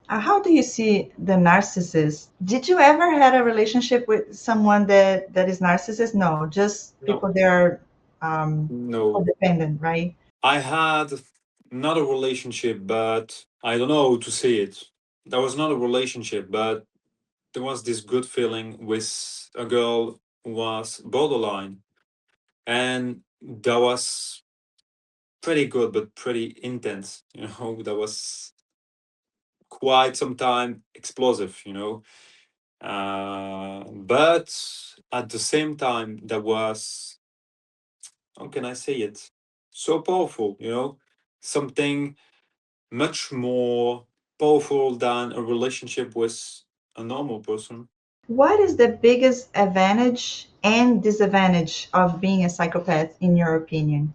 How do you see the narcissist? Did you ever had a relationship with someone that is narcissist? No, just No, people that are no. codependent, right? I had not a relationship, but I don't know how to say it. That was not a relationship, but there was this good feeling with a girl who was borderline, and that was pretty good, but pretty intense. You know, that was quite some time explosive. You know, but at the same time, that was, how can I say it? So powerful. You know, something much more powerful than a relationship with a normal person. What is the biggest advantage and disadvantage of being a psychopath, in your opinion?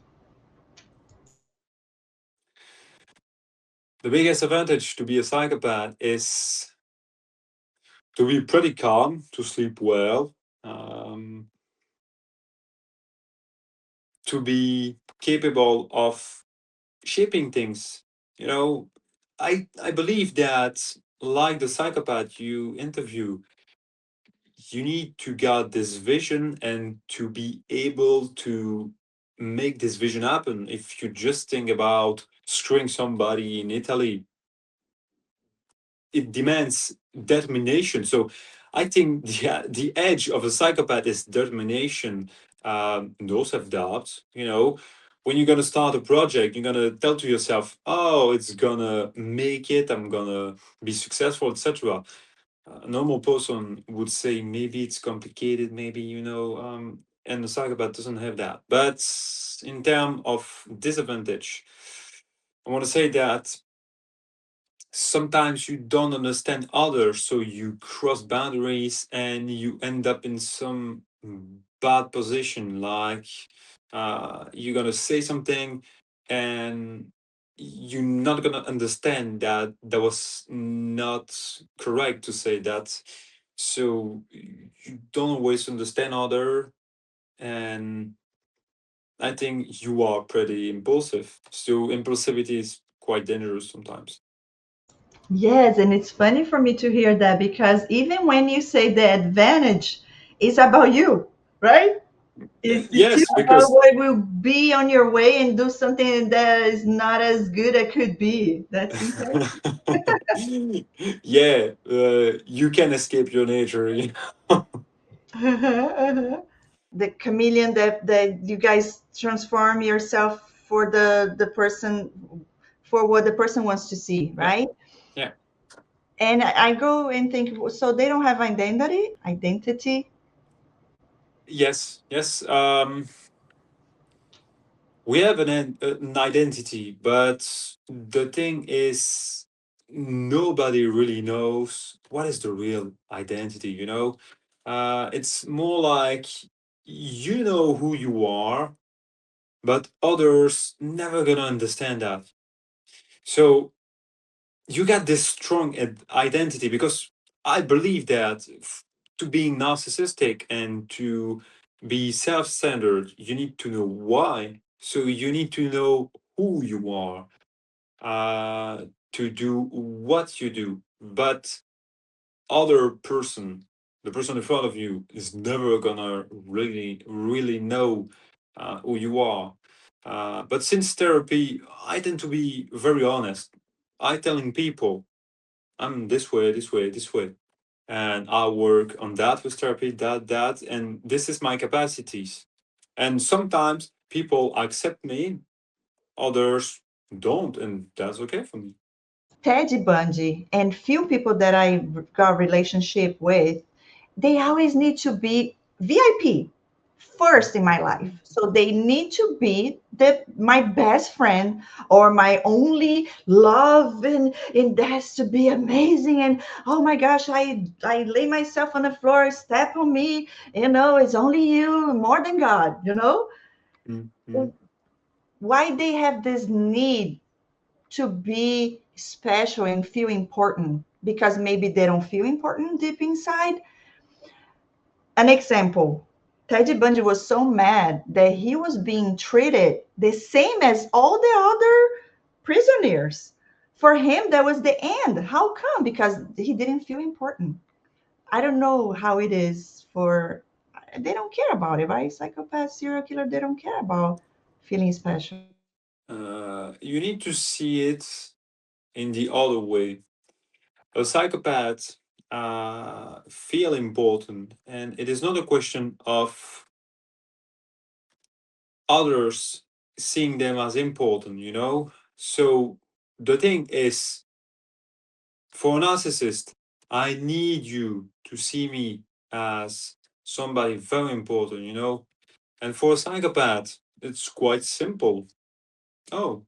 The biggest advantage to be a psychopath is to be pretty calm, to sleep well, um, to be capable of shaping things. You know, I believe that, like the psychopath you interview, you need to get this vision and to be able to make this vision happen. If you just think about screwing somebody in Italy, it demands determination. So I think the edge of a psychopath is determination. Those have doubts, you know. When you're gonna start a project, you're gonna tell to yourself, "Oh, it's gonna make it. I'm gonna be successful, etc." A normal person would say maybe it's complicated, maybe, and the psychopath doesn't have that. But in terms of disadvantage, I want to say that sometimes you don't understand others, so you cross boundaries and you end up in some bad position, like you're gonna say something and you're not gonna understand that that was not correct to say that, so you don't always understand other, and I think you are pretty impulsive, so impulsivity is quite dangerous sometimes. Yes, and it's funny for me to hear that because even when you say the advantage is about you, right? It's still Yes, about because what will be on your way and do something that is not as good as could be. That's interesting. yeah, you can escape your nature. You know? The chameleon that you guys transform yourself for the person, for what the person wants to see, Yeah, right? yeah, And I go and think, so they don't have identity. yes, yes. We have an identity, but the thing is, nobody really knows what is the real identity. You know, it's more like you know who you are, but others never gonna understand that. So you got this strong identity, because I believe that to being narcissistic and to be self-centered, you need to know why. So you need to know who you are, to do what you do. But other person, the person in front of you, is never gonna really know who you are. But since therapy, I tend to be very honest. I telling people I'm this way, this way, this way. And I'll work on that with therapy, that, and this is my capacities. And sometimes people accept me, others don't, and that's okay for me. Teddy Bundy and few people that I got relationship with, they always need to be VIP first in my life. So they need to be my best friend or my only love, and that has to be amazing. And oh my gosh, I lay myself on the floor, step on me, it's only you, more than God, Mm-hmm. why they have this need to be special and feel important because maybe they don't feel important deep inside. An example, Teddy Bundy was so mad that he was being treated the same as all the other prisoners For him, that was the end. How come? Because he didn't feel important. I don't know how it is for, they don't care about it, right? Psychopath, serial killer, they don't care about feeling special. You need to see it in the other way. A psychopath feel important, and it is not a question of others seeing them as important, you know? So the thing is, for a narcissist, I need you to see me as somebody very important, you know? And for a psychopath, it's quite simple. Oh,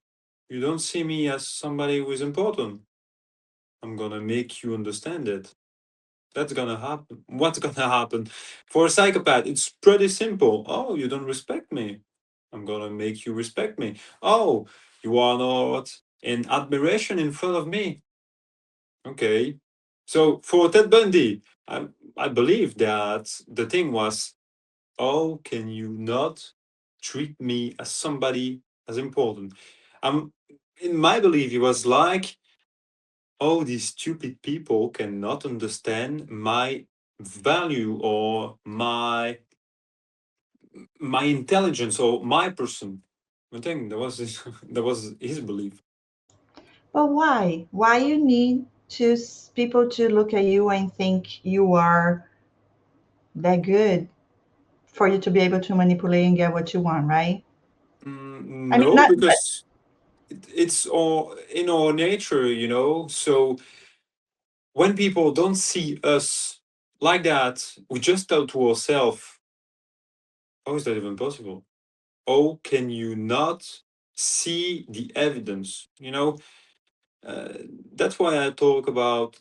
you don't see me as somebody who is important. I'm gonna make you understand it. That's gonna happen. What's gonna happen? For a psychopath, it's pretty simple. Oh, you don't respect me. I'm gonna make you respect me. Oh, you are not in admiration in front of me. Okay. So for Ted Bundy, I believe that the thing was, oh, can you not treat me as somebody as important? Um, in my belief, it was like, oh, these stupid people cannot understand my value or my intelligence or my person. I think that was his, that was his belief. But why? Why you need to people to look at you and think you are that good for you to be able to manipulate and get what you want, right? I mean, No, not, but because it's all in our nature, you know. So when people don't see us like that, we just tell to ourselves, "How is that even possible? Oh, can you not see the evidence?" You know, uh, that's why I talk about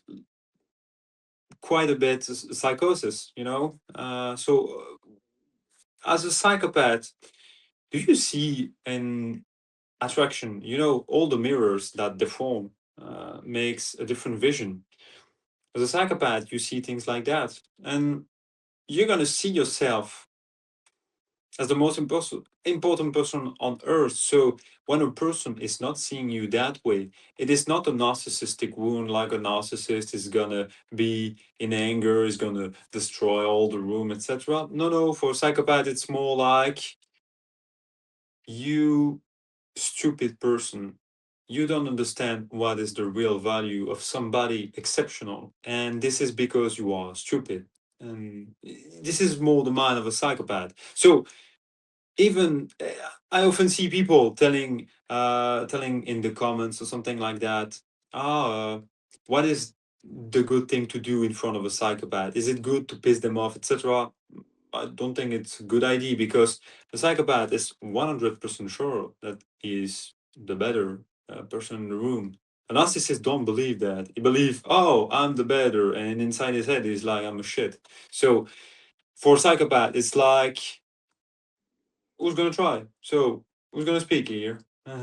quite a bit psychosis. You know, as a psychopath, do you see an attraction? You know, all the mirrors that deform makes a different vision. As a psychopath, you see things like that, and you're gonna see yourself as the most important person on earth. So when a person is not seeing you that way, it is not a narcissistic wound like a narcissist is gonna be in anger, is gonna destroy all the room, etc. No, no, for a psychopath, it's more like you stupid person. You don't understand what is the real value of somebody exceptional. And this is because you are stupid. And this is more the mind of a psychopath. So even I often see people telling in the comments or something like that, ah, what is the good thing to do in front of a psychopath? Is it good to piss them off, etc.? I don't think it's a good idea because the psychopath is 100% sure that he is the better person in the room. A narcissist don't believe that. He believe, oh, I'm the better, and inside his head he's like, I'm a shit. So for a psychopath, it's like, who's gonna try? So who's gonna speak here?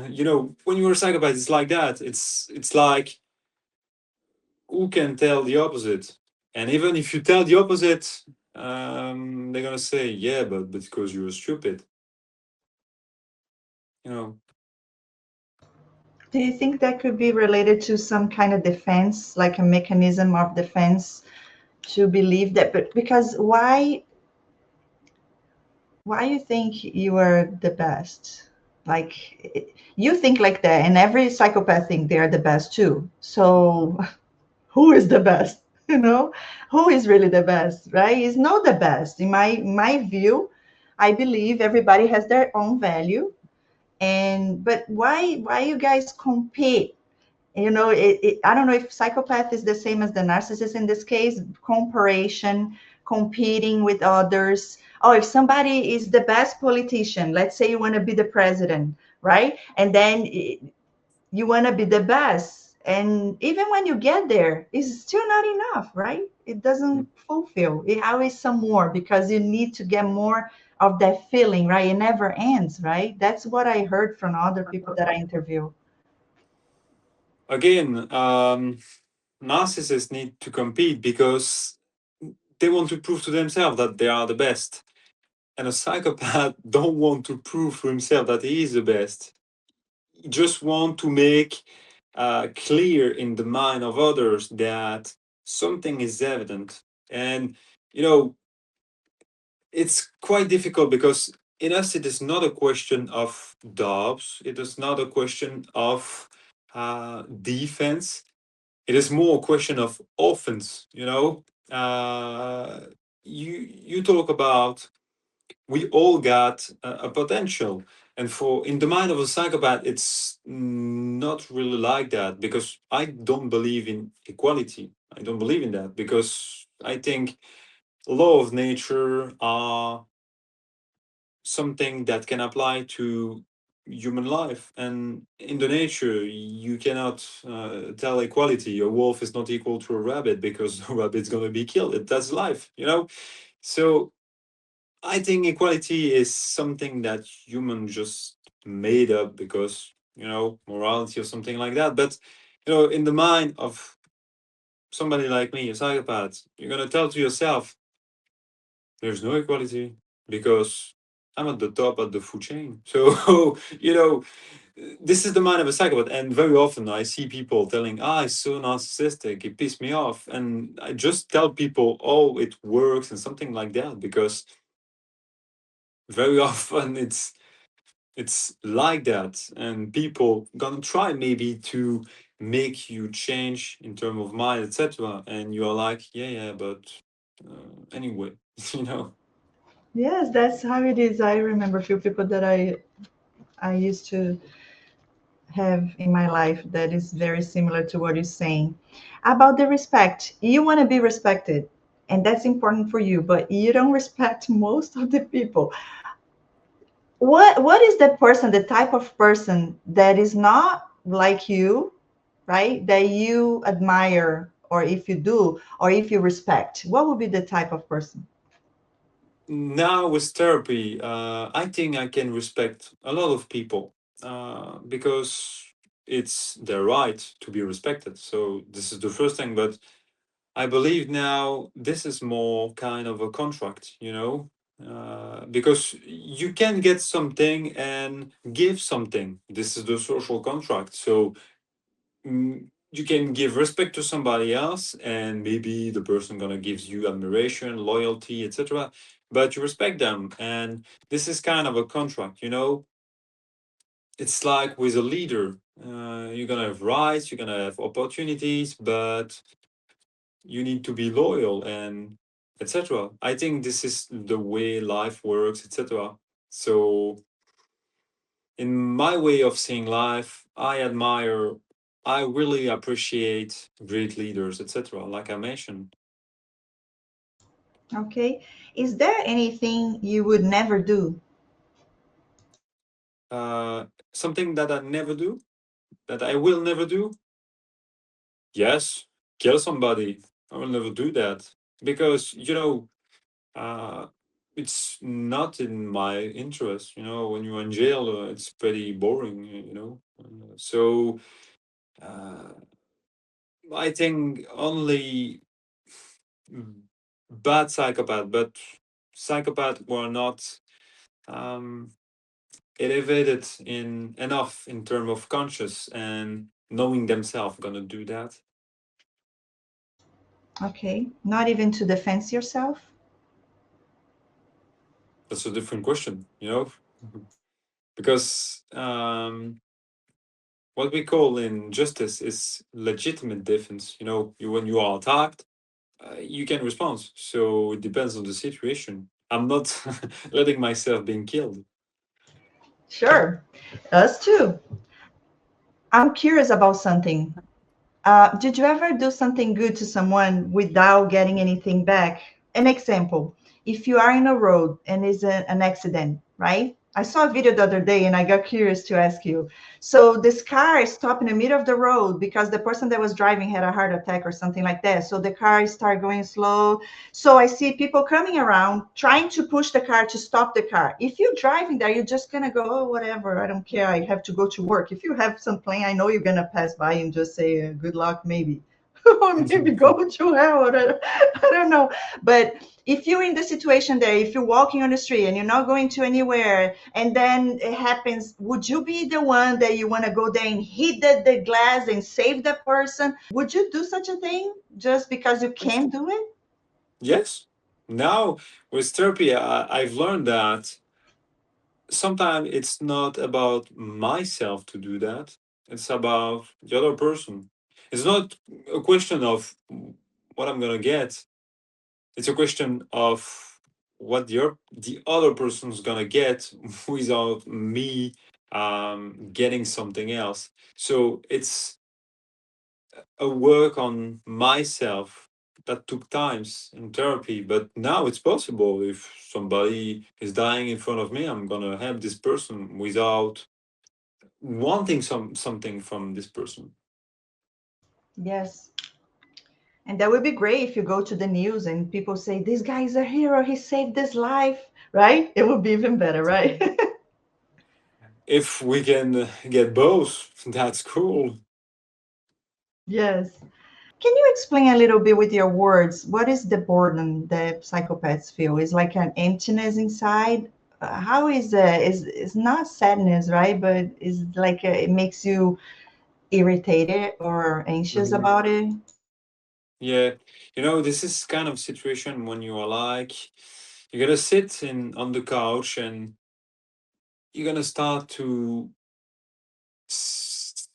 You know, when you're a psychopath, it's like that. It's like, who can tell the opposite? And even if you tell the opposite, they're gonna say, yeah, but because you're stupid. You know, do you think that could be related to some kind of defense, like a mechanism of defense to believe that? But because why you think you are the best? Like you think like that, and every psychopath think they're the best too. So who is the best? You know, who is really the best, right? Is not the best. In my view, I believe everybody has their own value. And but why you guys compete? You know, I don't know if psychopath is the same as the narcissist in this case. Comparison, competing with others. Oh, if somebody is the best politician, let's say you want to be the president, right? And then you want to be the best, and even when you get there, it's still not enough, right? It doesn't fulfill. It always some more because you need to get more of that feeling, right? It never ends, right? That's what I heard from other people that I interview. again, narcissists need to compete because they want to prove to themselves that they are the best. And a psychopath don't want to prove to himself that he is the best. He just want to make clear in the mind of others that something is evident. And, you know, it's quite difficult because in us, it is not a question of doubts, it is not a question of defense, it is more a question of offense, you know. You talk about we all got a potential, and for in the mind of a psychopath it's not really like that, because I don't believe in equality. I don't believe in that because I think law of nature are something that can apply to human life, and in the nature you cannot tell equality. A wolf is not equal to a rabbit because a rabbit's going to be killed. That's life, you know. So I think equality is something that human just made up because, you know, morality or something like that. But, you know, in the mind of somebody like me, a psychopath, you're gonna tell to yourself, there's no equality because I'm at the top of the food chain. So, you know, this is the mind of a psychopath. And very often I see people telling, it's so narcissistic, it pissed me off. And I just tell people, oh, it works and something like that, because very often it's like that, and people gonna try maybe to make you change in terms of mind, etc., and you're like, yeah, but anyway. You know. Yes, that's how it is. I remember a few people that I used to have in my life that is very similar to what you're saying about the respect. You want to be respected, and that's important for you, but you don't respect most of the people. What is the person, the type of person that is not like you, right? That you admire, or if you do, or if you respect, what would be the type of person? Now with therapy, I think I can respect a lot of people because it's their right to be respected. So this is the first thing, but I believe now this is more kind of a contract, you know, because you can get something and give something. This is the social contract. So you can give respect to somebody else, and maybe the person gonna gives you admiration, loyalty, etc. But you respect them, and this is kind of a contract, you know. It's like with a leader. You're gonna have rights, you're gonna have opportunities, but you need to be loyal and etc. I think this is the way life works, etc. So in my way of seeing life, I really appreciate great leaders, etc., like I mentioned. Okay. Is there anything you would never do? uh Something that I never do, that I will never do. Yes, kill somebody. I will never do that because, you know, uh, it's not in my interest. You know, when you're in jail, it's pretty boring. You know, so uh, I think only bad psychopath, but psychopath who are not um, elevated in enough in terms of conscious and knowing themselves gonna do that. Okay. Not even to defend yourself? That's a different question. You know, because what we call in justice is legitimate defense. You know, when you are attacked, you can respond. So it depends on the situation. I'm not letting myself being killed. Sure. Us too. I'm curious about something. Did you ever do something good to someone without getting anything back? An example, if you are in a road and is an accident, right? I saw a video the other day and I got curious to ask you. So this car stopped in the middle of the road because the person that was driving had a heart attack or something like that. So the car started going slow. So I see people coming around trying to push the car to stop the car. If you're driving there, you're just gonna go, oh, whatever, I don't care. I have to go to work. If you have some plan, I know you're gonna pass by and just say, good luck, maybe. or maybe go to hell. I don't know. But if you're in the situation there, if you're walking on the street and you're not going to anywhere, and then it happens, would you be the one that you want to go there and hit the glass and save the person? Would you do such a thing just because you Yes. can do it? Yes. Now with therapy, I've learned that sometimes it's not about myself to do that. It's about the other person. It's not a question of what I'm gonna get. It's a question of what the other person's gonna get without me getting something else. So it's a work on myself that took times in therapy, but now it's possible. If somebody is dying in front of me, I'm gonna help this person without wanting something from this person. Yes. And that would be great if you go to the news and people say, this guy is a hero, he saved this life, right? It would be even better, right? If we can get both, that's cool. Yes. Can you explain a little bit with your words? What is the boredom that psychopaths feel? Is like an emptiness inside? How is that? Is it's not sadness, right? But it's like it makes you irritated or anxious Mhm. about it. Yeah, this is kind of situation when you are like, you're gonna sit in on the couch and you're gonna start to s-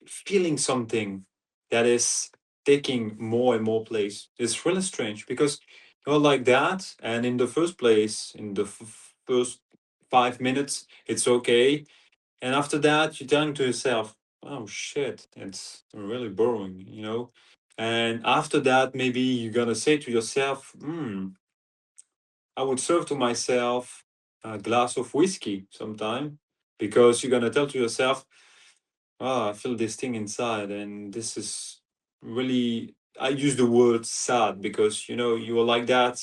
feeling something that is taking more and more place. It's really strange because you're like that, and in the first place, in the first 5 minutes, it's okay, and after that, you're telling to yourself, "Oh shit, it's really boring." And after that, maybe you're gonna say to yourself, I would serve to myself a glass of whiskey sometime, because you're gonna tell to yourself, I feel this thing inside, and this is really. I use the word sad because you are like that,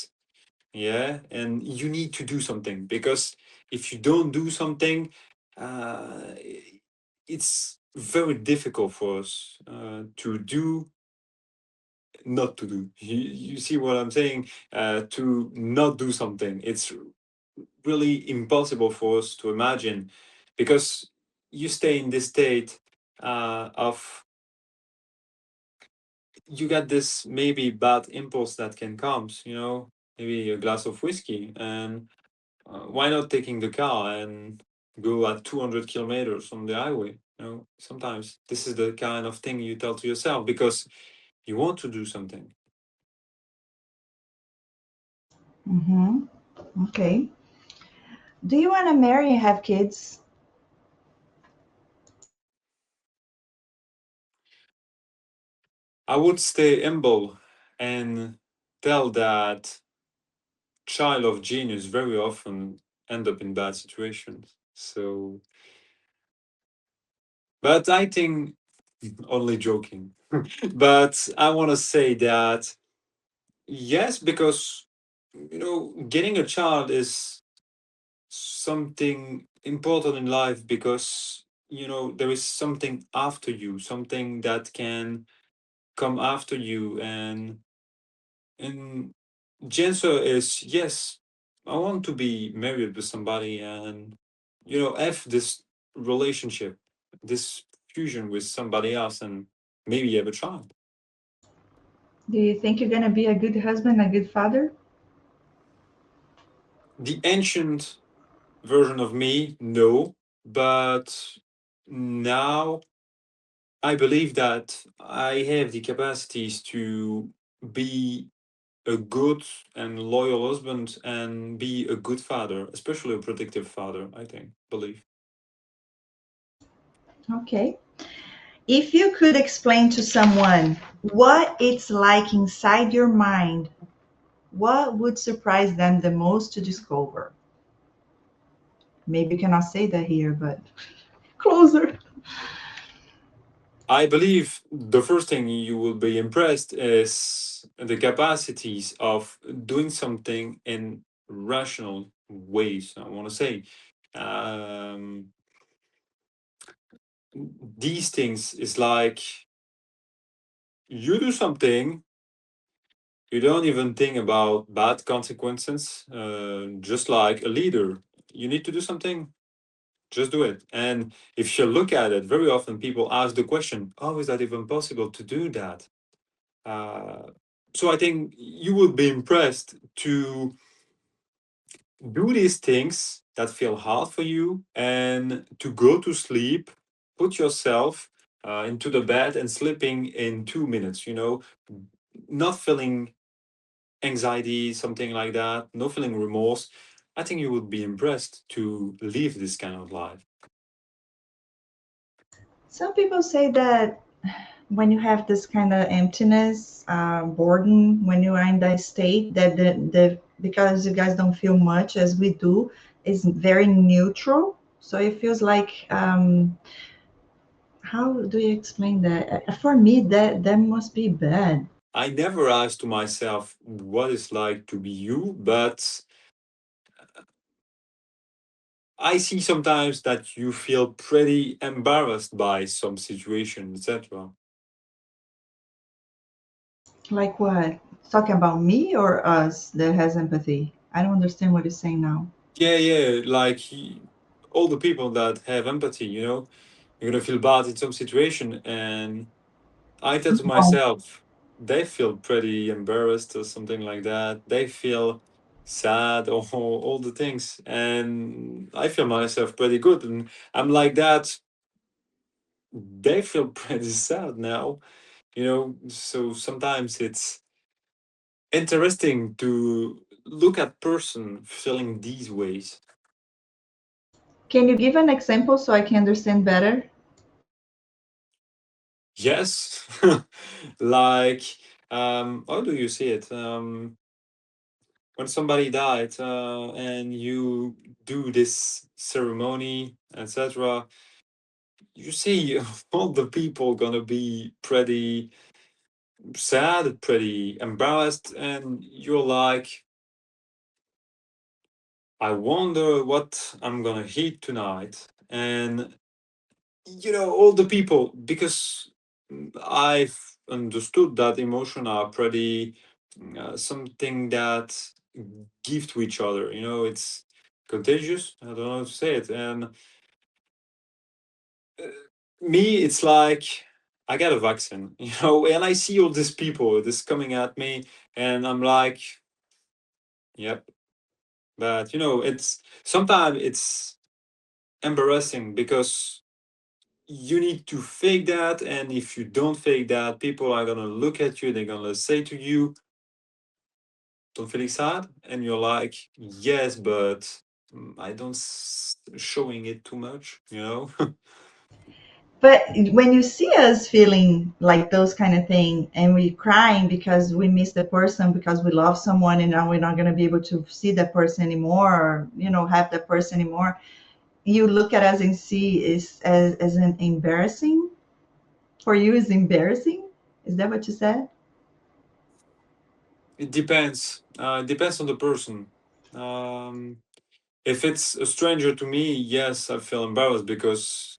yeah, and you need to do something, because if you don't do something, uh, it's very difficult for us to do, not to do. You see what I'm saying? To not do something, it's really impossible for us to imagine, because you stay in this state of, you got this maybe bad impulse that can come, maybe a glass of whiskey, and why not taking the car and go at 200 kilometers on the highway? Sometimes this is the kind of thing you tell to yourself because you want to do something. Mm-hmm. Okay. Do you want to marry and have kids? I would stay humble and tell that child of genius very often end up in bad situations. So, but I think, only joking. But I want to say that yes, because getting a child is something important in life, because there is something after you, something that can come after you, and the answer is yes. I want to be married with somebody, and have this relationship, this fusion with somebody else, and maybe have a child. Do you think you're going to be a good husband, a good father? The ancient version of me, no, but now I believe that I have the capacities to be a good and loyal husband and be a good father, especially a protective father, I think, believe. Okay. If you could explain to someone what it's like inside your mind, what would surprise them the most to discover? Maybe you cannot say that here, but closer. I believe the first thing you will be impressed is the capacities of doing something in rational ways. I want to say, um, these things is like You do something, you don't even think about bad consequences. Just like a leader, you need to do something, just do it. And if you look at it, very often people ask the question, "Oh, is that even possible to do that?" Uh, so I think you would be impressed to do these things that feel hard for you and to go to sleep, put yourself into the bed and sleeping in 2 minutes, not feeling anxiety, something like that, no feeling remorse. I think you would be impressed to live this kind of life. Some people say that when you have this kind of emptiness, boredom, when you are in that state, that the because you guys don't feel much as we do, is very neutral. So it feels like, how do you explain that? For me, that must be bad. I never asked to myself what it's like to be you, but I see sometimes that you feel pretty embarrassed by some situation, etc. Like what? Talking about me or us that has empathy? I don't understand what you're saying now. Yeah, yeah, like all the people that have empathy, you're gonna feel bad in some situation, and I thought to Oh, myself, they feel pretty embarrassed or something like that. They feel sad or all the things, and I feel myself pretty good, and I'm like that. They feel pretty sad now, So sometimes it's interesting to look at person feeling these ways. can you give an example so I can understand better? Yes, like how do you see it? When somebody died and you do this ceremony, etc., you see all the people gonna be pretty sad, pretty embarrassed, and you're like, I wonder what I'm gonna eat tonight. And all the people, because I've understood that emotion are pretty something that give to each other. It's contagious. I don't know how to say it. And uh, me, it's like I got a vaccine, and I see all these people this coming at me, and I'm like, yep. But it's sometimes it's embarrassing because you need to fake that, and if you don't fake that, people are gonna look at you, they're gonna say to you, don't feel sad, and you're like, yes, but I don't showing it too much. But when you see us feeling like those kind of thing and we crying because we miss the person because we love someone and now we're not going to be able to see that person anymore or have that person anymore, you look at us and see is as an embarrassing for you is embarrassing. Is that what you said? It depends. It depends on the person. um if it's a stranger to me, yes, I feel embarrassed because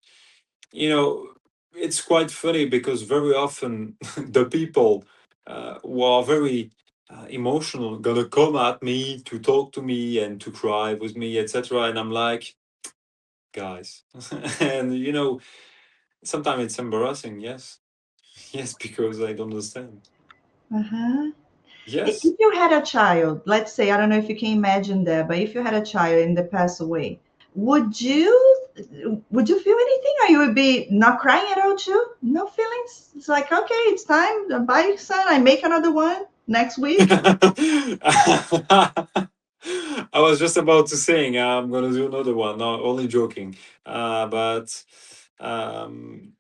you know it's quite funny because very often the people who are very emotional gonna come at me to talk to me and to cry with me, etc., and I'm like, guys. And sometimes it's embarrassing, yes. Yes, because I don't understand. Uh-huh. If Yes. you had a child, let's say, I don't know if you can imagine that, but if you had a child and they pass away, would you would you feel anything, or you would be not crying at all too? No feelings. It's like, okay, it's time. Bye, son. I make another one next week. I was just about to saying I'm gonna do another one. No, only joking. But um,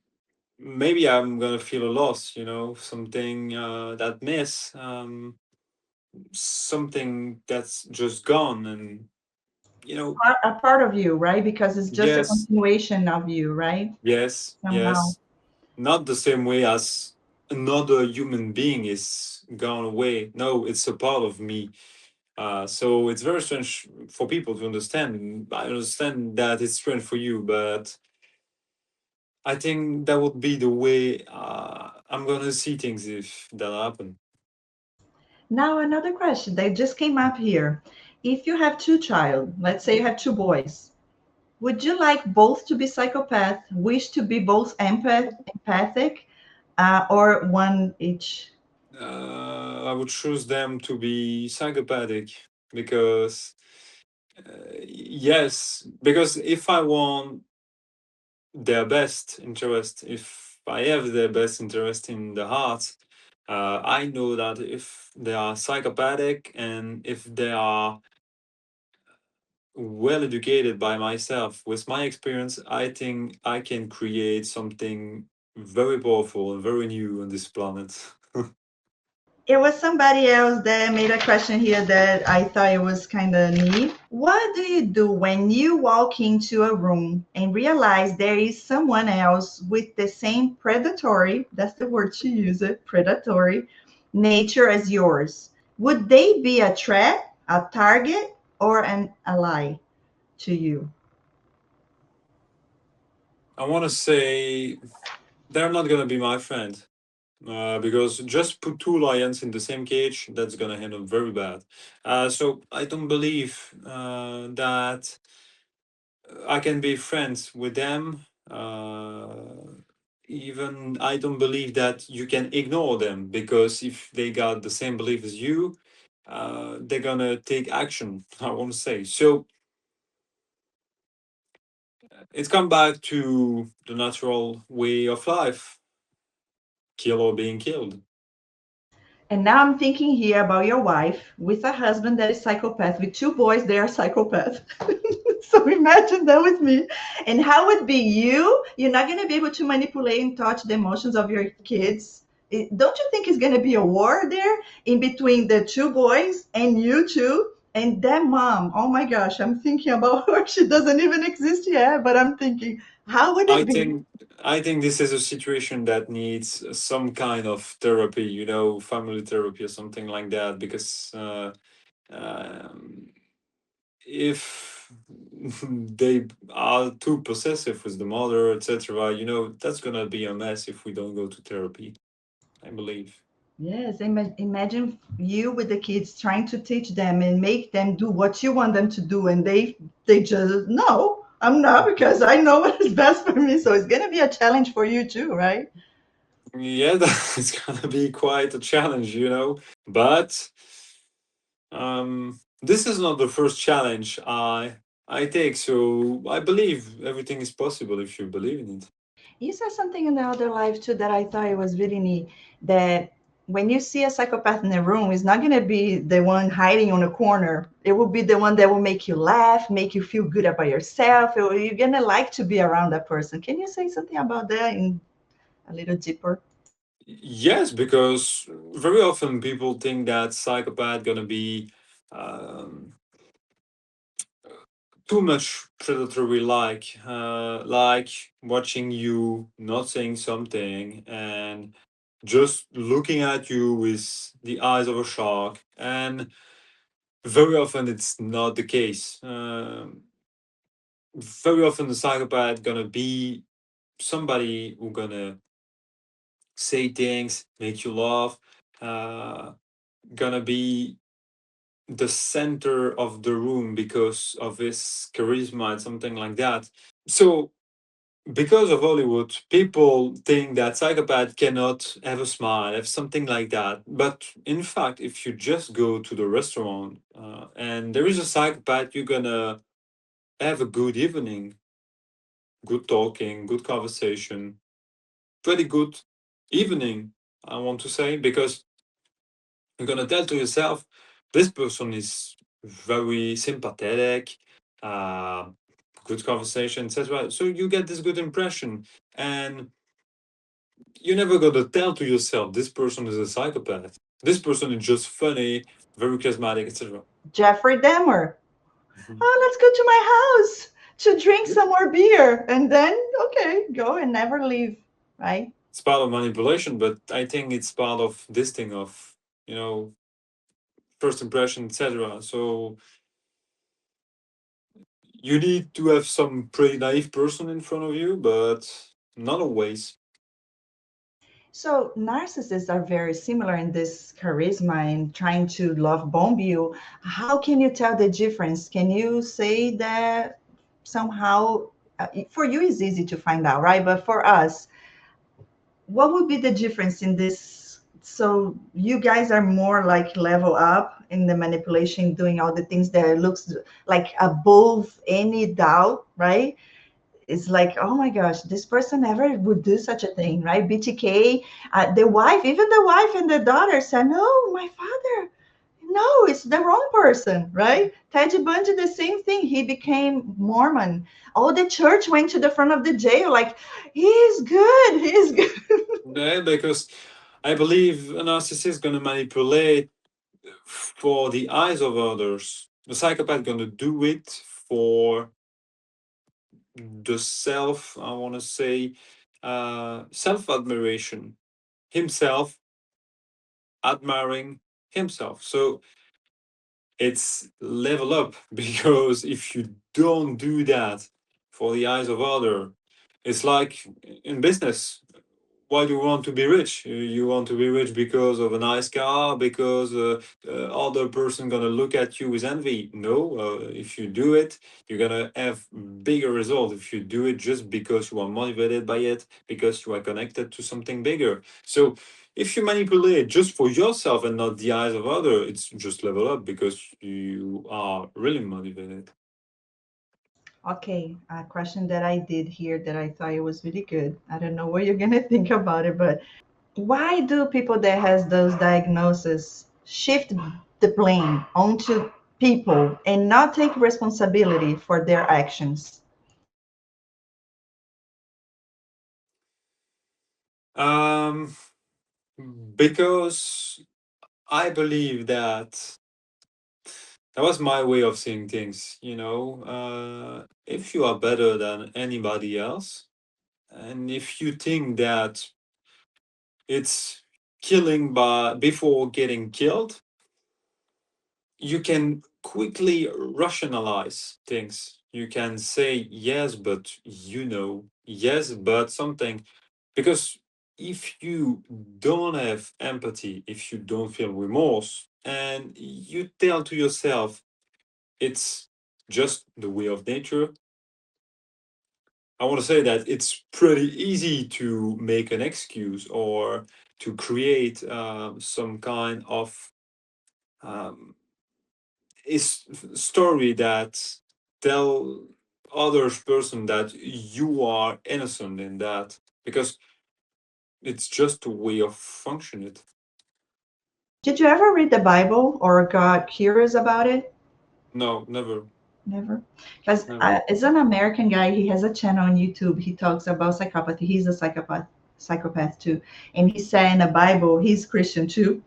maybe I'm gonna feel a loss. Something that miss, something that's just gone, and A part of you, right? Because it's just a yes, continuation of you, right? yes, Somehow. yes. Not the same way as another human being is gone away. No, it's a part of me. So it's very strange for people to understand. I understand that it's strange for you, but I think that would be the way I'm gonna see things if that happen. Now, another question that just came up here. If you have two child, let's say you have two boys, would you like both to be psychopath, wish to be both empathic, or one each? I would choose them to be psychopathic because yes, because if I want their best interest, if I have their best interest in the heart, I know that if they are psychopathic and if they are well educated by myself with my experience, I think I can create something very powerful and very new on this planet. It was somebody else that made a question here that I thought it was kind of neat. What do you do when you walk into a room and realize there is someone else with the same predatory, that's the word she used, predatory nature as yours? Would they be a threat, a target, or an ally to you? I want to say they're not going to be my friend. Because just put two lions in the same cage, that's gonna end up very bad. So I don't believe that I can be friends with them. Even I don't believe that you can ignore them because if they got the same belief as you, they're gonna take action. I want to say so. It's come back to the natural way of life: kill or being killed. And now I'm thinking here about your wife with a husband that is psychopath, with two boys, they are psychopath. So imagine that with me. And how would be you? You're not going to be able to manipulate and touch the emotions of your kids. Don't you think it's going to be a war there in between the two boys and you two? And that mom, oh my gosh, I'm thinking about her. She doesn't even exist yet, but I'm thinking, how would I it be? think I think this is a situation that needs some kind of therapy, family therapy or something like that, because um, if they are too possessive with the mother, etc., that's gonna be a mess if we don't go to therapy, I believe. Yes, imagine you with the kids trying to teach them and make them do what you want them to do, and they just no, I'm not because I know what is best for me. So it's gonna be a challenge for you too, right? Yeah, it's gonna be quite a challenge, but this is not the first challenge I take, so I believe everything is possible if you believe in it. You said something in the other life too that I thought it was really neat. That when you see a psychopath in the room, it's not gonna be the one hiding on a corner. It will be the one that will make you laugh, make you feel good about yourself. You're gonna like to be around that person. Can you say something about that in a little deeper? Yes, because very often people think that psychopath gonna be um, too much predatory, like watching you not saying something and just looking at you with the eyes of a shark. And very often it's not the case. Very often the psychopath gonna be somebody who gonna say things, make you laugh, uh, gonna be the center of the room because of his charisma and something like that. So, because of Hollywood, people think that psychopath cannot have a smile, have something like that. But in fact, if you just go to the restaurant and there is a psychopath, you're gonna have a good evening, good talking, good conversation, pretty good evening, I want to say, because you're gonna tell to yourself, this person is very sympathetic, uh, good conversation, etc. So you get this good impression, and you're never gonna tell to yourself, this person is a psychopath. This person is just funny, very charismatic, etc. Jeffrey Dahmer. Mhm. Oh, let's go to my house to drink Yep. some more beer. And then, okay, go and never leave, right? It's part of manipulation, but I think it's part of this thing of you know first impression, etc. So you need to have some pretty naive person in front of you, but Not always. So narcissists are very similar in this charisma and trying to love bomb you. How can you tell the difference? Can you say that somehow for you it's easy to find out, right? But for us, what would be the difference in this? So you guys are more like level up in the manipulation, doing all the things that looks like above any doubt, right? It's like, oh my gosh, this person never would do such a thing, right? BTK, the wife, even the wife and the daughter said, no, my father, no, it's the wrong person, right? Ted Bundy, the same thing. He became Mormon. All the church went to the front of the jail, like, he's good, he's good. Yeah, because I believe a narcissist is gonna manipulate for the eyes of others. The psychopath gonna do it for the self. I want to say, self admiration, himself admiring himself. So it's level up because if you don't do that for the eyes of other, it's like in business. Why do you want to be rich? You want to be rich because of a nice car, because other person gonna look at you with envy. No, if you do it, you're gonna have bigger result. If you do it just because you are motivated by it, because you are connected to something bigger. So if you manipulate just for yourself and not the eyes of other, it's just level up because you are really motivated. Okay, a question that I did here that I thought it was really good. I don't know what you're gonna think about it, but why do people that has those diagnoses shift the blame onto people and not take responsibility for their actions? Um, because I believe that that was my way of seeing things, you know. If you are better than anybody else, and if you think that it's killing by before getting killed, you can quickly rationalize things. You can say yes, but you know, yes, but something. Because if you don't have empathy, if you don't feel remorse, and you tell to yourself, it's just the way of nature. I want to say that it's pretty easy to make an excuse or to create some kind of um, story that tell others person that you are innocent in that because it's just a way of functioning. Did you ever read the Bible or got curious about it? No, never, Never. Because never. it's an American guy. He has a channel on YouTube. He talks about psychopathy. He's a psychopath too. And he said in the Bible, he's Christian too.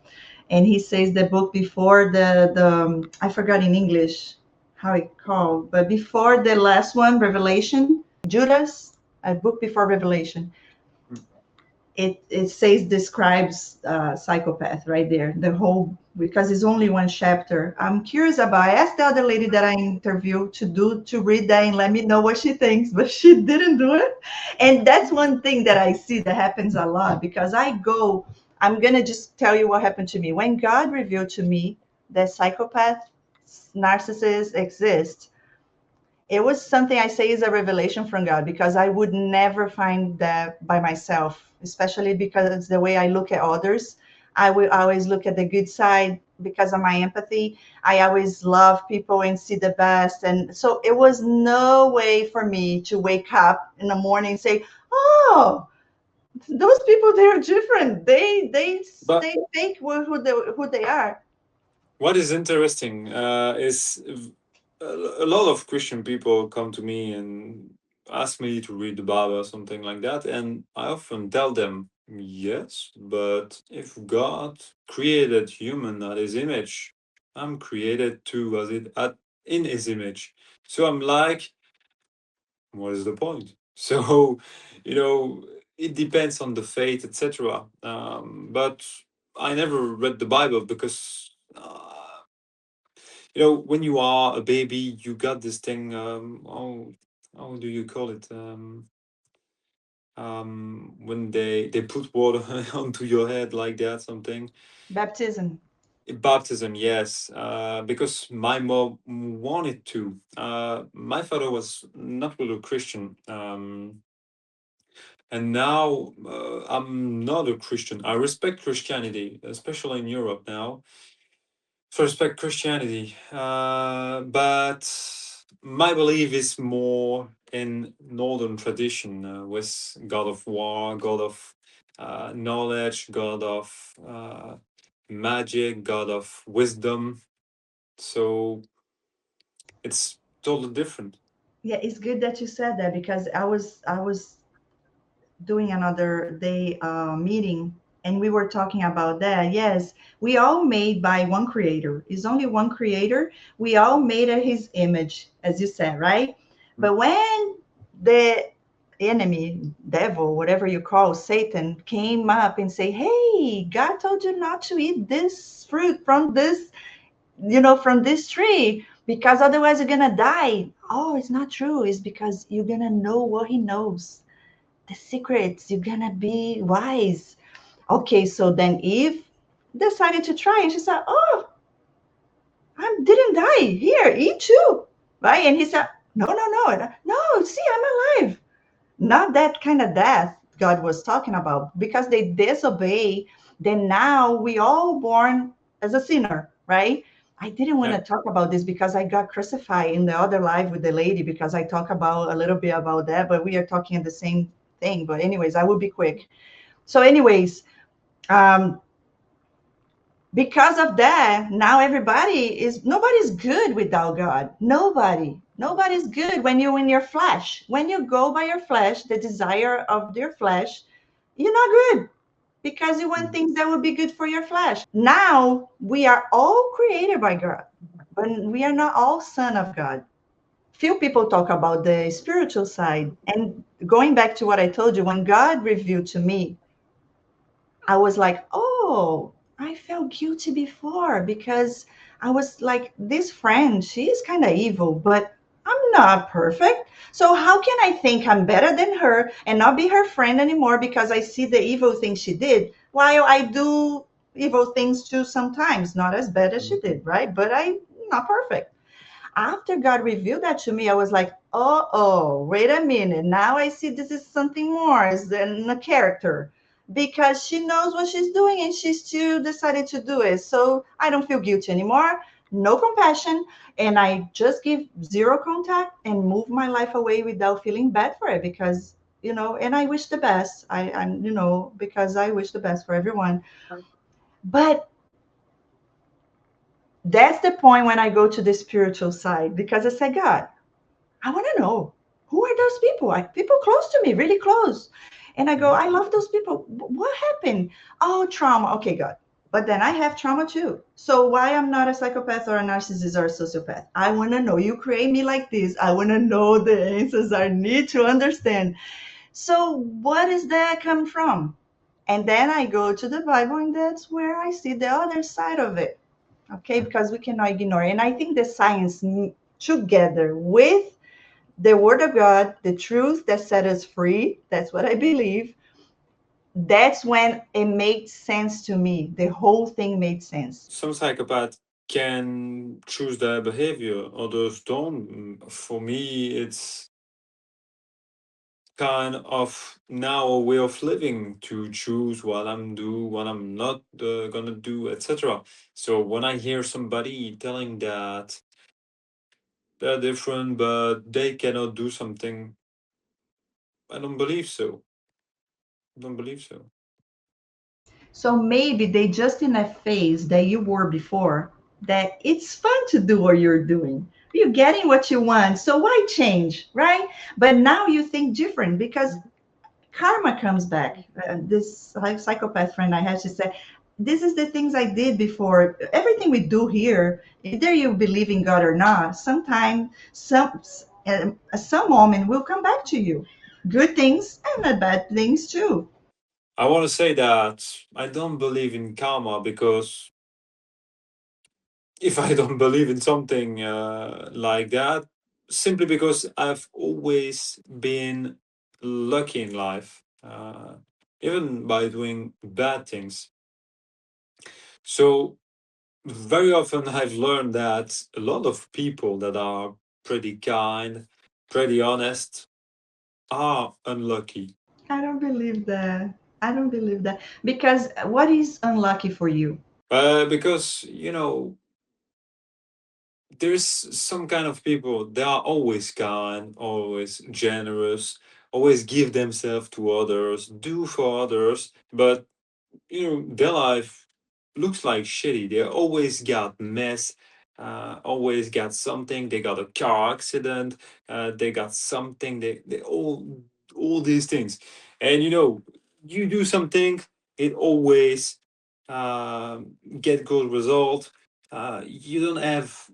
And he says the book before the I forgot in English how it called, but before the last one, Revelation, Judas, a book before Revelation, it says describes psychopath right there, the whole, because it's only one chapter. I'm curious about, I asked the other lady that I interviewed to read that and let me know what she thinks, but she didn't do it. And that's one thing that I see that happens a lot, because I'm gonna just tell you what happened to me when God revealed to me that psychopath narcissists exist. It was something I say is a revelation from God, because I would never find that by myself, especially because it's the way I look at others. I will always look at the good side because of my empathy. I always love people and see the best. And so it was no way for me to wake up in the morning and say, oh, those people, they're different. But They think who they are. what is interesting is a lot of Christian people come to me and ask me to read the Bible or something like that, and I often tell them, yes, but if God created human at His image, I'm created too as it at in His image. So I'm like, what is the point? So, you know, it depends on the faith, etc. But I never read the Bible because. You know, when you are a baby, you got this thing. How do you call it? when they put water onto your head like that, something. Baptism. Baptism, yes, because my mom wanted to. My father was not really a Christian, and now I'm not a Christian. I respect Christianity, especially in Europe now. So I respect Christianity, but my belief is more in Northern tradition, with God of War, God of knowledge, God of magic, God of wisdom. So it's totally different. Yeah, it's good that you said that because I was doing another day meeting and we were talking about that. Yes, we all made by one creator. It's only one creator. We all made at his image, as you said, right? Mm. But when the enemy, devil, whatever you call Satan, came up and say, "Hey, God told you not to eat this fruit from this, from this tree, because otherwise you're gonna die." Oh, it's not true. It's because you're gonna know what he knows, the secrets. You're gonna be wise. Okay, so then Eve decided to try, and she said, "Oh, I didn't die. Here, eat too." Right? And he said, "No, no, no, no. See, I'm alive." Not that kind of death God was talking about, because they disobey. Then now we all born as a sinner, right? I didn't want Yeah. to talk about this because I got crucified in the other life with the lady, because I talk about a little bit about that, but we are talking the same thing. But anyways, I will be quick. So anyways, um, because of that, now nobody's good without God. Nobody's good when you're in your flesh. When you go by your flesh, the desire of your flesh, you're not good, because you want Mm. things that will be good for your flesh. Now we are all created by God, but we are not all son of God. Few people talk about the spiritual side. And going back to what I told you, when God revealed to me, I was like, oh, I felt guilty before, because I was like, this friend, she's kind of evil, but I'm not perfect. So how can I think I'm better than her and not be her friend anymore because I see the evil things she did, while I do evil things too sometimes, not as bad as she did, right? But I'm not perfect. After God revealed that to me, I was like, oh, wait a minute. Now I see this is something more than a character, because she knows what she's doing and she still decided to do it. So I don't feel guilty anymore, no compassion. And I just give zero contact and move my life away without feeling bad for it, because, and I wish the best. Because I wish the best for everyone. But that's the point when I go to the spiritual side, because I say, God, I want to know, who are those people? People close to me, really close. And I go, Mhm. I love those people. What happened? Oh, trauma. Okay, God. But then I have trauma too. So why I'm not a psychopath or a narcissist or a sociopath? I want to know. You create me like this. I want to know the answers I need to understand. So what is that come from? And then I go to the Bible, and that's where I see the other side of it. Okay, because we cannot ignore it. And I think the science together with the word of God, the truth that set us free, that's what I believe. That's when it made sense to me. The whole thing made sense. Some psychopaths can choose their behavior, others don't. For me, it's kind of now a way of living to choose what I'm do, what I'm not gonna do, etc. So when I hear somebody telling that they're different but they cannot do something, I don't believe so. I don't believe so. So maybe they just in a phase that you were before, that it's fun to do what you're doing. You're getting what you want. So why change, right? But now you think different, because karma comes back. This psychopath friend I had, she said, this is the things I did before. Everything we do here, either you believe in God or not, sometime, some moment will come back to you. Good things and the bad things too. I want to say that I don't believe in karma because if I don't believe in something like that, simply because I've always been lucky in life, even by doing bad things. So very often I've learned that a lot of people that are pretty kind, pretty honest, are unlucky. I don't believe that. I don't believe that. Because what is unlucky for you? Because, there's some kind of people, they are always kind, always generous, always give themselves to others, do for others, but their life looks like shitty. They always got mess, always got something. They got a car accident, they got something. They all these things, and you do something, it always get good result. You don't have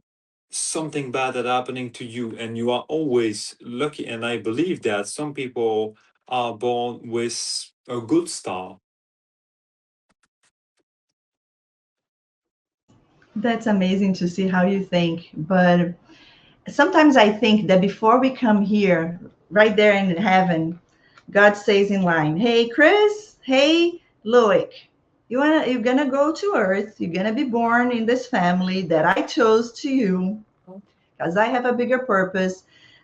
something bad that happening to you, and you are always lucky. And I believe that some people are born with a good star. That's amazing to see how you think. But sometimes I think that before we come here, right there in heaven, God says in line, "Hey, Chris. Hey, Loic. You're gonna go to Earth. You're gonna be born in this family that I chose to you because I have a bigger purpose.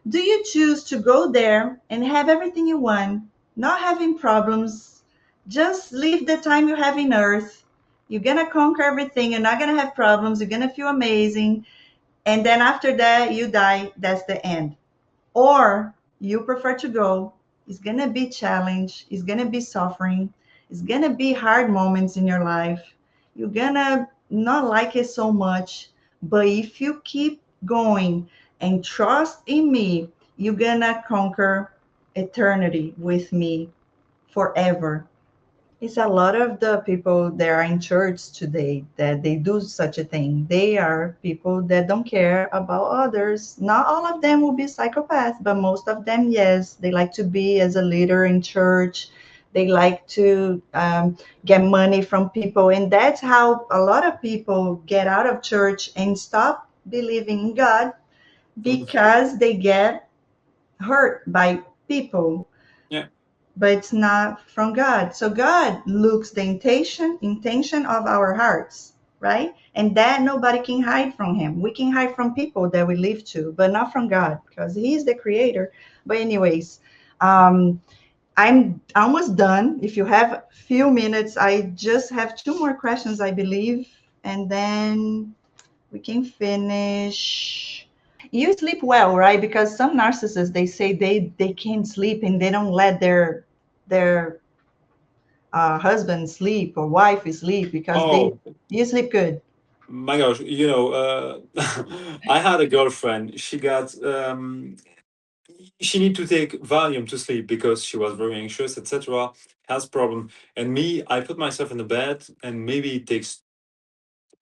Do you choose to go there and have everything you want, not having problems? Just live the time you have in Earth. You're gonna conquer everything. You're not gonna have problems. You're gonna feel amazing. And then after that, you die. That's the end. Or you prefer to go. It's gonna be challenge. It's gonna be suffering. It's gonna be hard moments in your life. You're gonna not like it so much. But if you keep going and trust in me, you're gonna conquer eternity with me forever. It's a lot of the people that are in church today that they do such a thing. They are people that don't care about others. Not all of them will be psychopaths, but most of them, yes. They like to be as a leader in church. They like to get money from people. And that's how a lot of people get out of church and stop believing in God because they get hurt by people, Yeah, but it's not from God. So God looks the intention of our hearts, right? And that nobody can hide from him. We can hide from people that we live to, but not from God because he's the creator. But anyways, um, I'm almost done. If you have a few minutes, I just have two more questions, I believe, and then we can finish. You sleep well, right? Because some narcissists they say they can't sleep and they don't let their husband sleep or wife sleep because they oh you sleep good. my gosh, I had a girlfriend. She need to take Valium to sleep because she was very anxious, etc. Has problem. And me, I put myself in the bed, and maybe it takes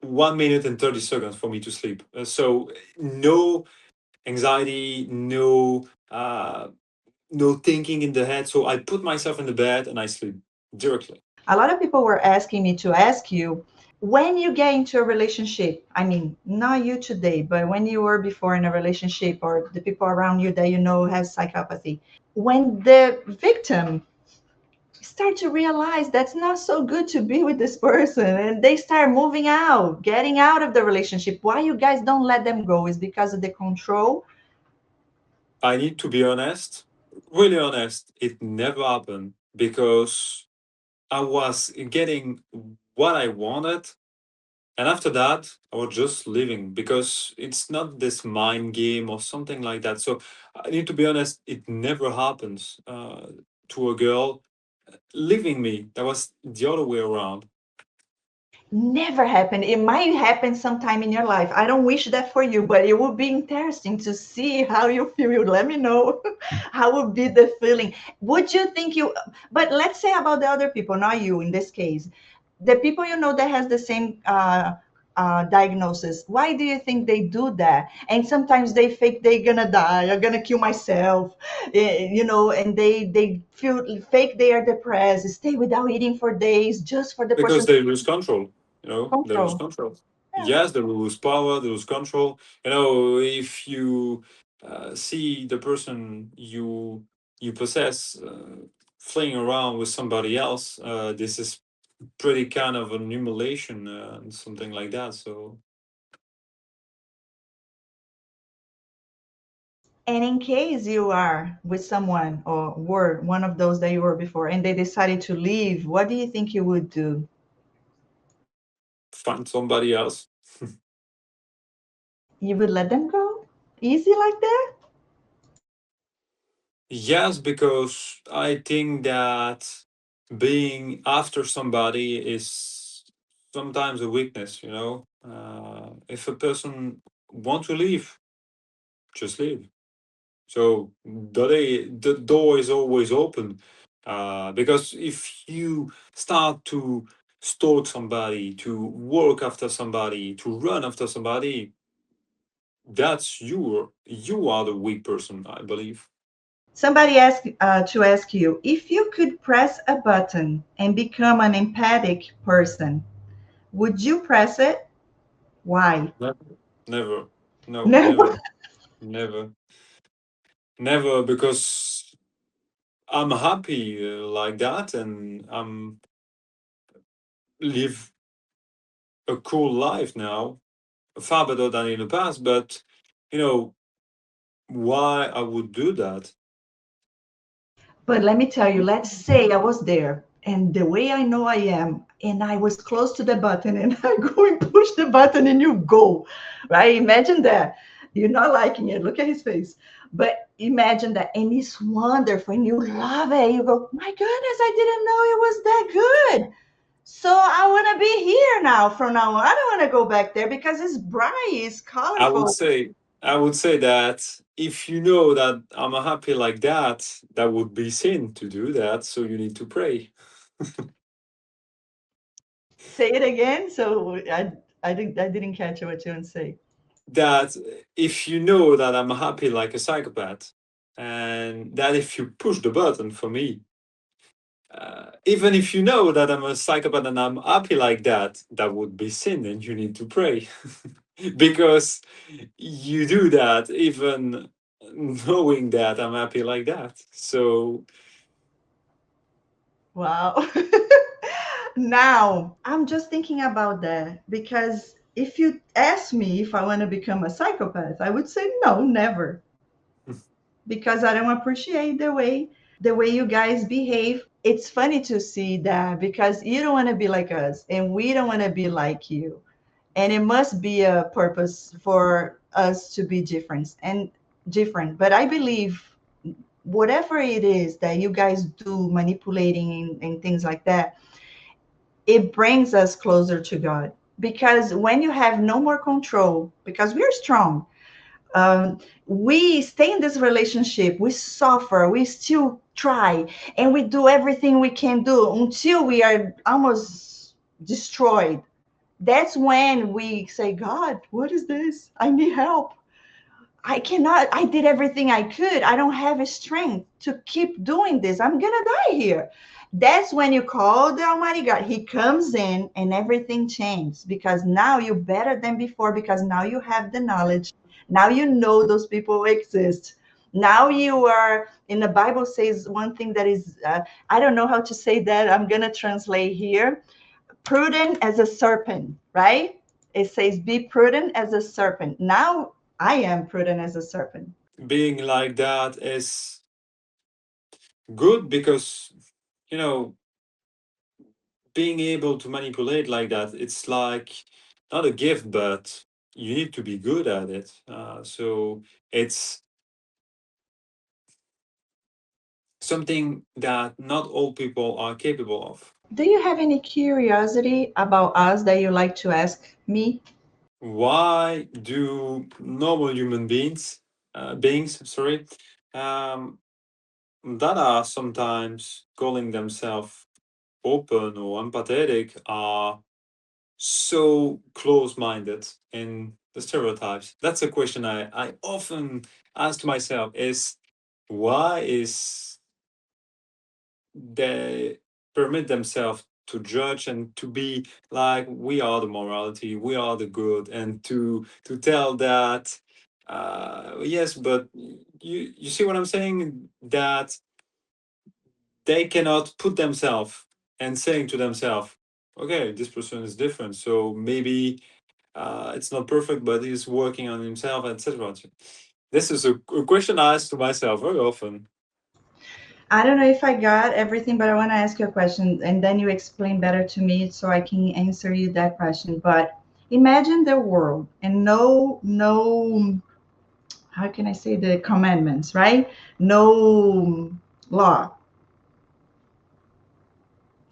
1 minute and 30 seconds for me to sleep. So no anxiety, no thinking in the head. So I put myself in the bed and I sleep directly. A lot of people were asking me to ask you when you get into a relationship. I mean, not you today, but when you were before in a relationship or the people around you that you know has psychopathy. When the victim start to realize that's not so good to be with this person and they start moving out, getting out of the relationship, why you guys don't let them go is because of the control. I need to be honest, really honest. It never happened because I was getting what I wanted. And after that, I was just living because it's not this mind game or something like that. So I need to be honest, it never happens to a girl leaving me. That was the other way around. Never happened. It might happen sometime in your life. I don't wish that for you, but it would be interesting to see how you feel. You let me know how would be the feeling. Would you think you, but let's say about the other people, not you in this case, the people you know that has the same diagnosis. Why do you think they do that? And sometimes they fake they're gonna die, I'm gonna kill myself, and they feel fake they are depressed, stay without eating for days just for the Because person they lose control. They lose control. control. Yeah. Yes, they lose power, they lose control. If you see the person you possess, flaying around with somebody else, this is pretty kind of an emulation, and something like that. So And in case you are with someone or were one of those that you were before and they decided to leave, what do you think you would do? find somebody else. You would let them go? Easy like that? Yes, because I think that being after somebody is sometimes a weakness, you know. If a person want to leave, just leave. So the door is always open. Because if you start to stalk somebody, to work after somebody, to run after somebody, that's you are the weak person, I believe. Somebody asked to ask you if you could press a button and become an empathic person, would you press it? Why? Never, never, no, Never. never, never, never, because I'm happy, like that, and I'm live a cool life now, far better than in the past. But you know why I would do that? But let me tell you, let's say I was there and the way I know I am, and I was close to the button and I go and push the button and you go, right? Imagine that. You're not liking it. Look at his face. But imagine that. And it's wonderful and you love it. You go, my goodness, I didn't know it was that good. So I want to be here now from now on. I don't want to go back there because it's bright, it's I would colorful. say I would say that if you know that I'm happy like that, that would be sin to do that. So you need to pray. Say it again. So I didn't catch what you want to say. That if you know that I'm happy like a psychopath, and that if you push the button for me, even if you know that I'm a psychopath and I'm happy like that, that would be sin, and you need to pray. Because you do that even knowing that I'm happy like that. So Wow. Now, I'm just thinking about that because if you ask me if I want to become a psychopath, I would say no, never. Because I don't appreciate the way you guys behave. It's funny to see that because you don't want to be like us and we don't want to be like you. And it must be a purpose for us to be different and different. But I believe whatever it is that you guys do manipulating and things like that, it brings us closer to God. Because when you have no more control, because we're strong, we stay in this relationship, we suffer, we still try, and we do everything we can do until we are almost destroyed. That's when we say, God, what is this? I need help. I cannot, I did everything I could. I don't have a strength to keep doing this. I'm going to die here. That's when you call the Almighty God. He comes in and everything changes because now you're better than before because now you have the knowledge. Now you know those people exist. Now you are, in the Bible says one thing that is, I don't know how to say that. I'm going to translate here. Prudent as a serpent, right? It says, be prudent as a serpent. Now I am prudent as a serpent. being like that is good because, you know, being able to manipulate like that, it's like not a gift, but you need to be good at it. So it's something that not all people are capable of. Do you have any curiosity about us that you like to ask me? Why do normal human beings, sorry, um, that are sometimes calling themselves open or empathetic, are so close-minded in the stereotypes? That's a question I often ask myself: is why is they permit themselves to judge and to be like we are the morality, we are the good, and to tell that, yes, but you see what I'm saying, that they cannot put themselves and saying to themselves, okay, this person is different, so maybe it's not perfect, but he's working on himself, etc. This is a question I ask to myself very often. I don't know if I got everything, but I want to ask you a question and then you explain better to me so I can answer you that question. But imagine the world and no, how can I say the commandments, right? No law.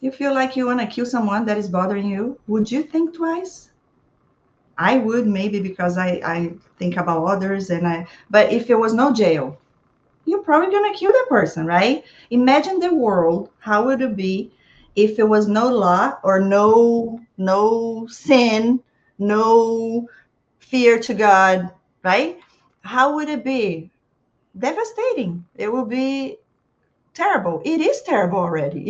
You feel like you want to kill someone that is bothering you, would you think twice? I would, maybe because I think about others but if there was no jail, you're probably gonna kill that person, right? Imagine the world, how would it be if there was no law or no sin, no fear to God, right? How would it be? Devastating. It will be terrible. It is terrible already.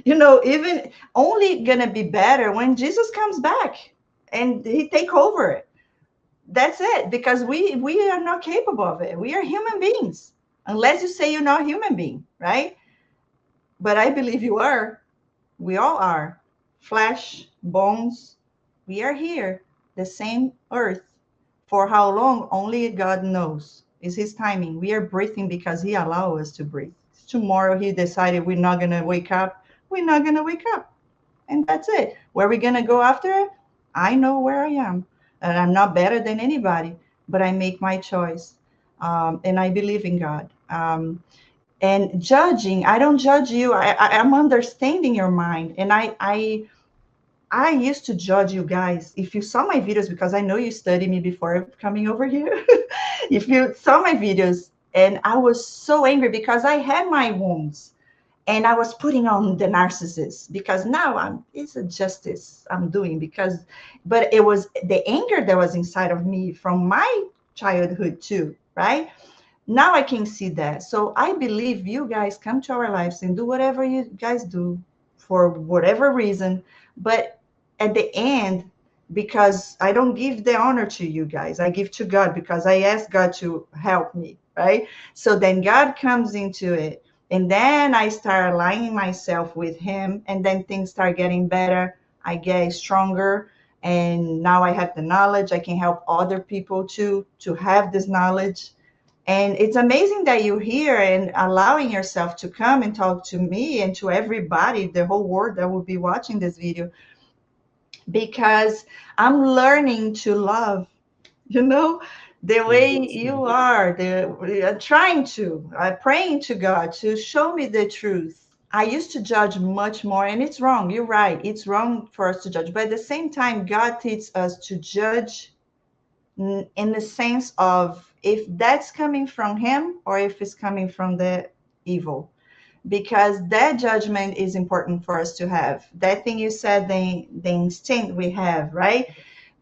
Even only gonna be better when Jesus comes back and he take over it. That's it, because we are not capable of it. We are human beings, unless you say you're not a human being, right? But I believe you are. We all are. Flesh, bones. We are here, the same earth. For how long? Only God knows. It's His timing. We are breathing because He allowed us to breathe. Tomorrow He decided we're not gonna wake up. We're not gonna wake up, and that's it. Where we gonna go after it? I know where I am, and I'm not better than anybody, but I make my choice, and I believe in God. And judging, I don't judge you. I'm understanding your mind, and I used to judge you guys. If you saw my videos, because I know you studied me before coming over here. If you saw my videos, and I was so angry because I had my wounds and I was putting on the narcissist because now it's a justice I'm doing because, but it was the anger that was inside of me from my childhood too, right? Now I can see that. So I believe you guys come to our lives and do whatever you guys do for whatever reason. But at the end, because I don't give the honor to you guys, I give to God because I ask God to help me, right? So then God comes into it. And then I start aligning myself with Him. And then things start getting better. I get stronger. And now I have the knowledge. I can help other people to have this knowledge, and it's amazing that you're here and allowing yourself to come and talk to me and to everybody, the whole world that will be watching this video, because I'm learning to love, you know, the way you are, trying to, praying to God to show me the truth. I used to judge much more, and it's wrong. You're right. It's wrong for us to judge. But at the same time, God teaches us to judge in the sense of if that's coming from him or if it's coming from the evil, because that judgment is important for us to have. That thing you said, the instinct we have, right?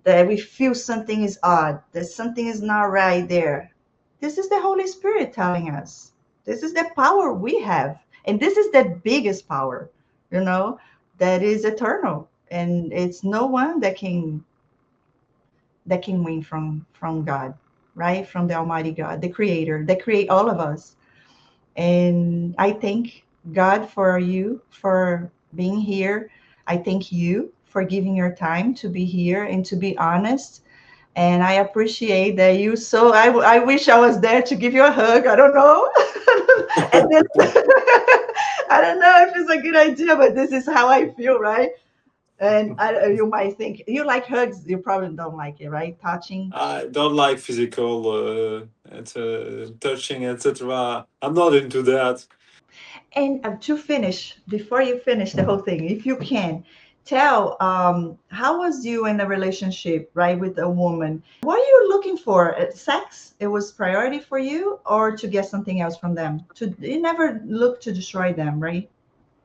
That we feel something is odd, that something is not right there. This is the Holy Spirit telling us. This is the power we have. And this is the biggest power, you know, that is eternal. And it's no one that can win from God, right? From the Almighty God, the Creator, that create all of us. And I thank God for you for being here. I thank you for giving your time to be here and to be honest. And I appreciate that you. So I wish I was there to give you a hug. I don't know. And then I don't know if it's a good idea, but this is how I feel, right? And you might think you like hugs. You probably don't like it, right? Touching. I don't like physical touching, etc. I'm not into that. And to finish, before you finish the whole thing, if you can, tell how was you in a relationship, right, with a woman? What are you looking for? Sex? It was priority for you, or to get something else from them? You never look to destroy them, right?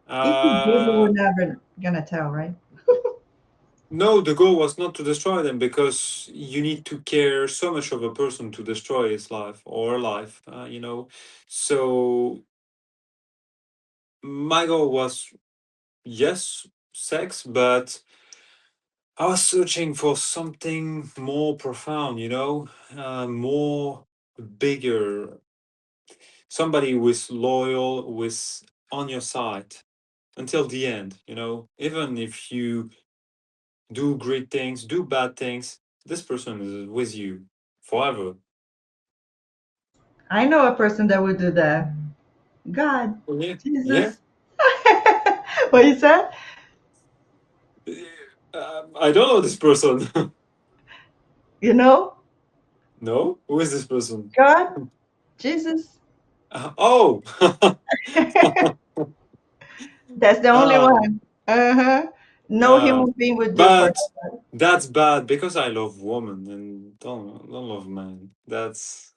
If you did, you Uh, were never gonna tell, right? no, the goal was not to destroy them because you need to care so much of a person to destroy his life or her life, So my goal was, yes, sex, but I was searching for something more profound, more bigger. Somebody who is loyal, on your side until the end, you know, even if you do great things, do bad things, this person is with you forever. I know a person that would do that. God, Oh, yeah, yeah. Jesus. What you said? I don't know this person. You know, No, who is this person? God, Jesus. Oh, That's the only ah, one. Uh-huh. No yeah. human being would do for But that. that's bad because I love women and don't love men. That's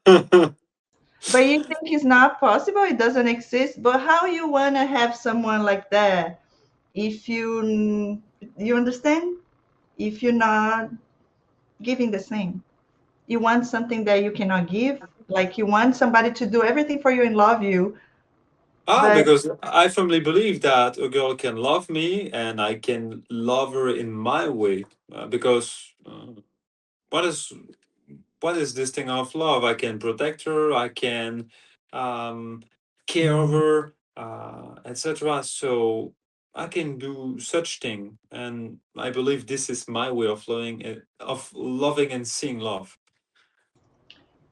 But you think it's not possible? It doesn't exist. But how you wanna have someone like that if you understand? If you're not giving the same, you want something that you cannot give. Like you want somebody to do everything for you and love you, but because I firmly believe that a girl can love me and I can love her in my way. Because what is what is this thing of love? I can protect her, I can um, care of her, etc. So I can do such thing, and I believe this is my way of loving and seeing love.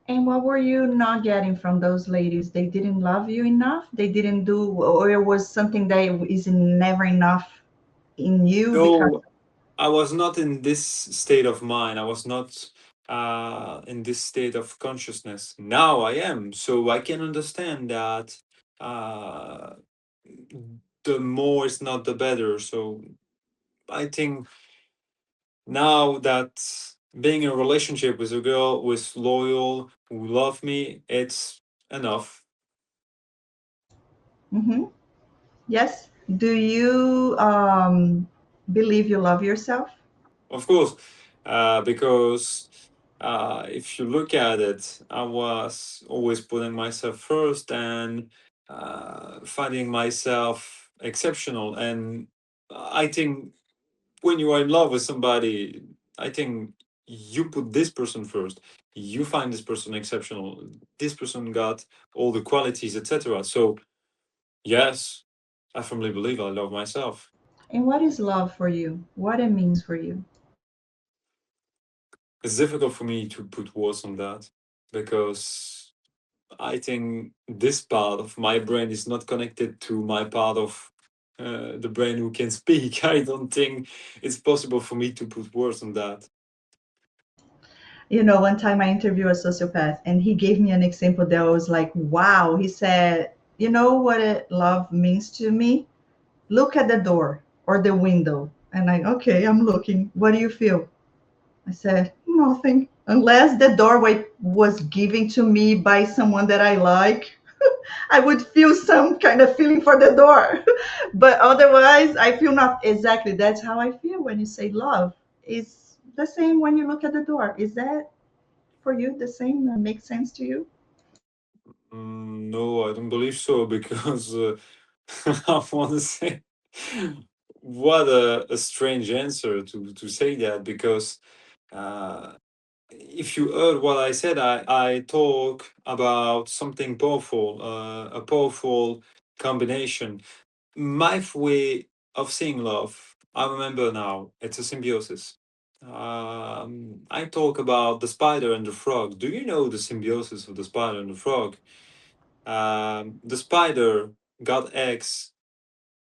and what were you not getting from those ladies? They didn't love you enough. They didn't do, or it was something that is never enough in you because No, I was not in this state of mind. I was not in this state of consciousness. Now I am, so I can understand that uh, the more is not the better. So I think now that being in a relationship with a girl who is loyal, who love me, it's enough. hmm yes. Do you believe you love yourself? Of course, because if you look at it, I was always putting myself first and finding myself exceptional. And I think when you are in love with somebody, I think you put this person first. You find this person exceptional. This person got all the qualities, etc. So yes, I firmly believe I love myself. And what is love for you? What it means for you? It's difficult for me to put words on that because I think this part of my brain is not connected to my part of the brain who can speak. I don't think it's possible for me to put words on that. You know, one time I interviewed a sociopath and he gave me an example that was like, wow. He said, you know what love means to me? Look at the door or the window. And I, okay, I'm looking. What do you feel? I said, nothing. Unless the doorway was given to me by someone that I like, I would feel some kind of feeling for the door. But otherwise, I feel not exactly. That's how I feel when you say love. It's the same when you look at the door. Is that for you the same? That makes sense to you? No, I don't believe so because I want to say what a strange answer to say that because uh, if you heard what I said, I talk about something powerful, a powerful combination. My way of seeing love, I remember now, it's a symbiosis. I talk about the spider and the frog. Do you know the symbiosis of the spider and the frog? The spider got eggs,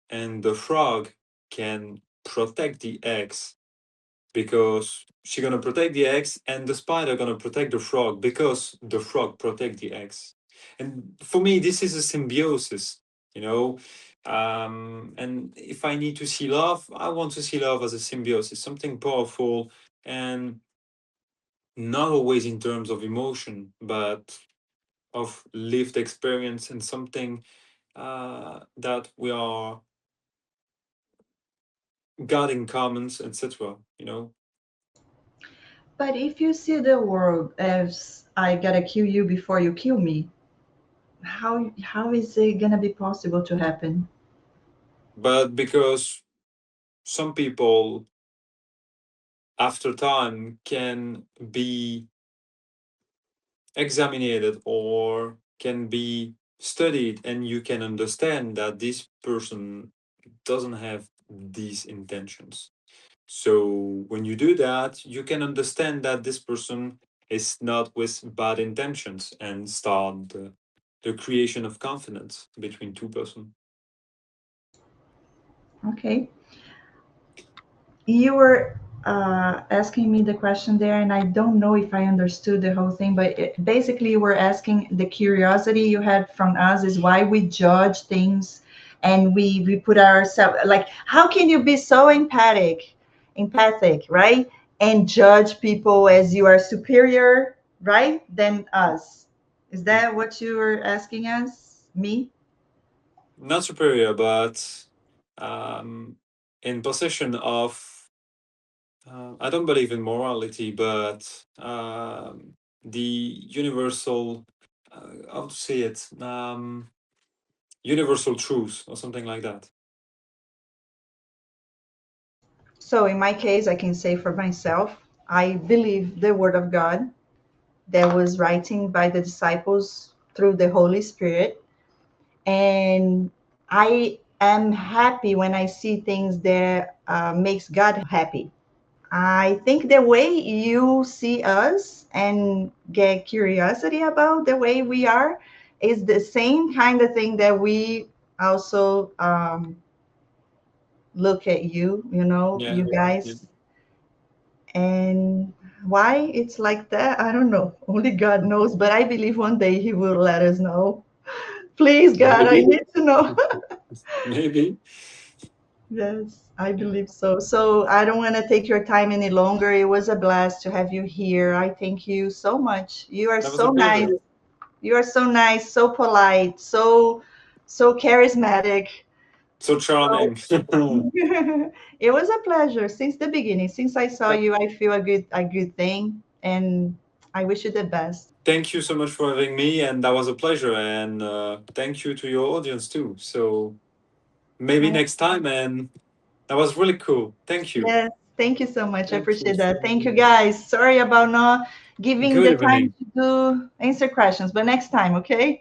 and the frog can protect the eggs because she gonna protect the eggs and the spider gonna protect the frog because the frog protect the eggs. And for me this is a symbiosis, you know. And if I need to see love, I want to see love as a symbiosis, something powerful, and not always in terms of emotion but of lived experience and something that we are got in commons, etc., you know. But if you see the world as I gotta kill you before you kill me, how is it gonna be possible to happen? But because some people after time can be examined or can be study it and you can understand that this person doesn't have these intentions. So when you do that, you can understand that this person is not with bad intentions and start the creation of confidence between two persons. Okay. You were asking me the question there, and I don't know if I understood the whole thing, but basically, you were asking the curiosity you had from us is why we judge things and we put ourselves like, how can you be so empathic, right? And judge people as you are superior, right, than us. Is that what you were asking us? Me? Not superior, but um, in possession of. I don't believe in morality, but the universal, how to say it, universal truth or something like that. So in my case, I can say for myself, I believe the word of God that was writing by the disciples through the Holy Spirit. And I am happy when I see things that makes God happy. I think the way you see us and get curiosity about the way we are is the same kind of thing that we also look at you Yeah, yeah. guys. And why it's like that, I don't know. Only God knows, but I believe one day He will let us know. Please, God, I Maybe, need to know. maybe. Yes, I believe so. So I don't want to take your time any longer. It was a blast to have you here. I thank you so much. You are That was a so nice. pleasure. You are so nice, so polite, so charismatic. So So charming. it was a pleasure since the beginning. Since I saw Yep. you, I feel a good thing, and I wish you the best. Thank you so much for having me, and that was a pleasure. And thank you to your audience too. So maybe Oh, next time. And that was really cool. Thank you. yes, thank you so much. I Thank you. appreciate that. Thank you, guys. Sorry about not giving Good the time evening. to do answer questions, but next time, okay?